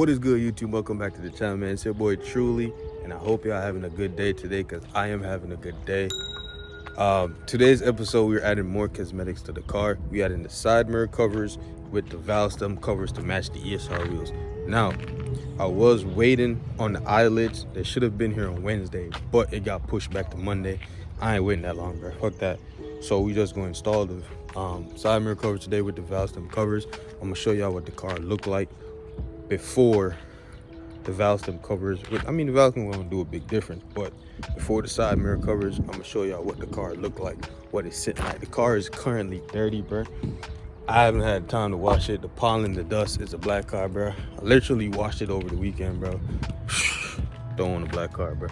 What is good, YouTube? Welcome back to the channel, man. It's your boy Truly, and I hope y'all having a good day today, because I am having a good day. Today's episode, we're adding more cosmetics to the car. We adding the side mirror covers with the valve stem covers to match the ESR wheels. Now, I was waiting on the eyelids. They should have been here on Wednesday, but it got pushed back to Monday. I ain't waiting that long, bro. Fuck that. So we just gonna install the side mirror covers today with the valve stem covers. I'm gonna show y'all what the car look like before the valve stem covers. The valve stem won't do a big difference, but before the side mirror covers, I'm gonna show y'all what the car look like, what it's sitting like. The car is currently dirty, bro. I haven't had time to wash it. The pollen, the dust, it's a black car, bro. I literally washed it over the weekend, bro. Don't want a black car, bro.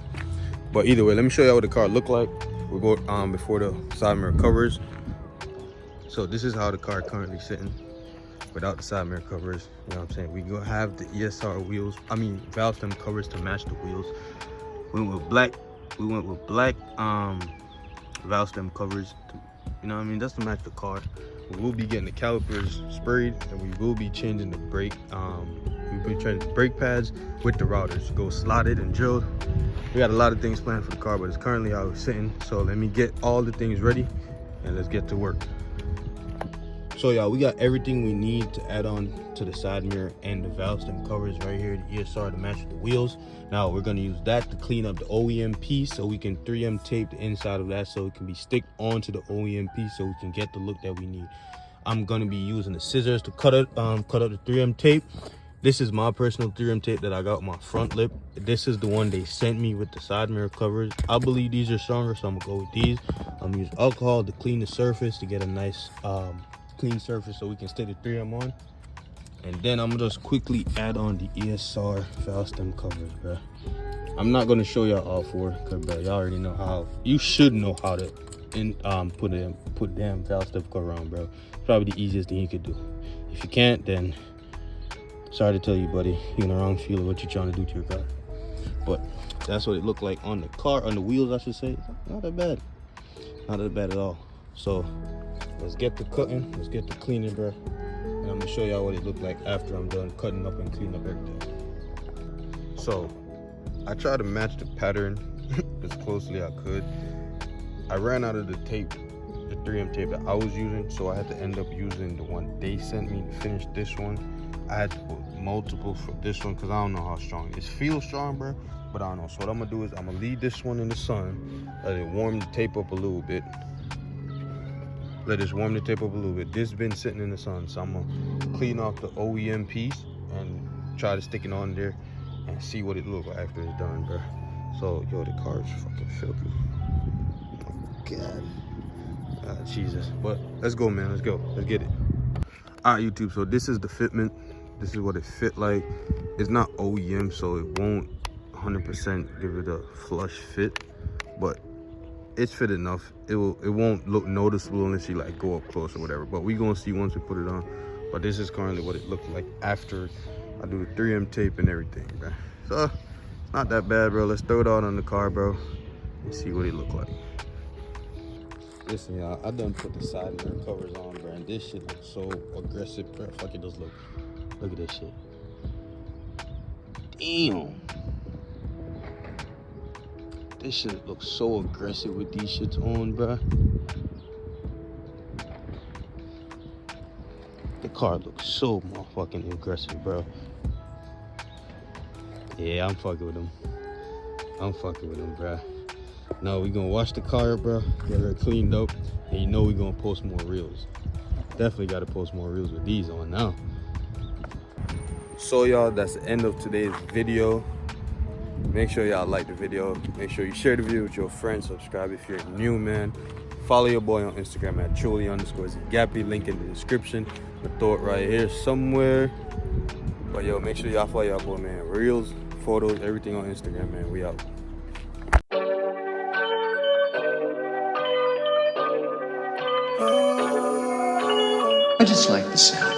But either way, let me show y'all what the car look like. We'll go before the side mirror covers. So this is how the car currently sitting without the side mirror covers. You know what I'm saying? We gonna have the ESR wheels, valve stem covers to match the wheels. We went with black valve stem covers to, that's to match the car. We will be getting the calipers sprayed, and we will be changing the brake we'll be changing the brake pads with the routers, go slotted and drilled. We got a lot of things planned for the car, but it's currently how it's sitting. So let me get all the things ready and let's get to work. So y'all, we got everything we need to add on to the side mirror and the valve stem covers right here, the ESR to match with the wheels. Now we're gonna use that to clean up the OEM piece, so we can 3M tape the inside of that so it can be sticked onto the OEM piece, so we can get the look that we need. I'm gonna be using the scissors to cut up the 3M tape. This is my personal 3M tape that I got on my front lip. This is the one they sent me with the side mirror covers. I believe these are stronger, so I'm gonna go with these. I'm gonna use alcohol to clean the surface to get a nice clean surface so we can stick the 3M on. And then I'm gonna just quickly add on the ESR valve stem covers, bro. I'm not gonna show y'all all four, cause bro, y'all already know how. You should know how to put damn valve stem cover on, bro. It's probably the easiest thing you could do. If you can't, then sorry to tell you, buddy, you're in the wrong field of what you're trying to do to your car. But that's what it looked like on the car, on the wheels, I should say. Not that bad, not that bad at all. So let's get the cutting, let's get the cleaning, bro. And I'm gonna show y'all what it looked like after I'm done cutting up and cleaning up everything. So I tried to match the pattern as closely as I could. I ran out of the tape, the 3M tape that I was using, so I had to end up using the one they sent me to finish this one. I had to put multiple for this one because I don't know how strong it is. It feels strong, bro, but I don't know. So what I'm gonna do is I'm gonna leave this one in the sun, let it warm the tape up a little bit. Let this warm the tape up a little bit. This has been sitting in the sun, so I'm gonna clean off the OEM piece and try to stick it on there and see what it looks like after it's done, bro. So, yo, the car is fucking filthy. Oh my God. Jesus. But let's go, man. Let's go. Let's get it. All right, YouTube. So this is the fitment. This is what it fit like. It's not OEM, so it won't 100% give it a flush fit, but it's fit enough. It won't look noticeable unless you like go up close or whatever, but we gonna see once we put it on. But this is currently what it looked like after I do the 3M tape and everything, bro. So it's not that bad, bro. Let's throw it out on the car, bro, and see what it look like. Listen, y'all, I done put the side mirror covers on, bro, and this shit looks so aggressive, bro. Fuck, it does look at this shit. Damn, this shit looks so aggressive with these shits on, bro. The car looks so motherfucking aggressive, bro. Yeah, I'm fucking with them. Bro. Now we gonna wash the car, bro, get her cleaned up, and you know we gonna post more reels. Definitely gotta post more reels with these on now. So y'all, that's the end of today's video. Make sure y'all like the video. Make sure you share the video with your friends. Subscribe if you're new, man. Follow your boy on Instagram at Truly_zGappie. Link in the description. I'm gonna throw it right here somewhere. But yo, make sure y'all follow y'all boy, man. Reels, photos, everything on Instagram, man. We out. I just like the sound.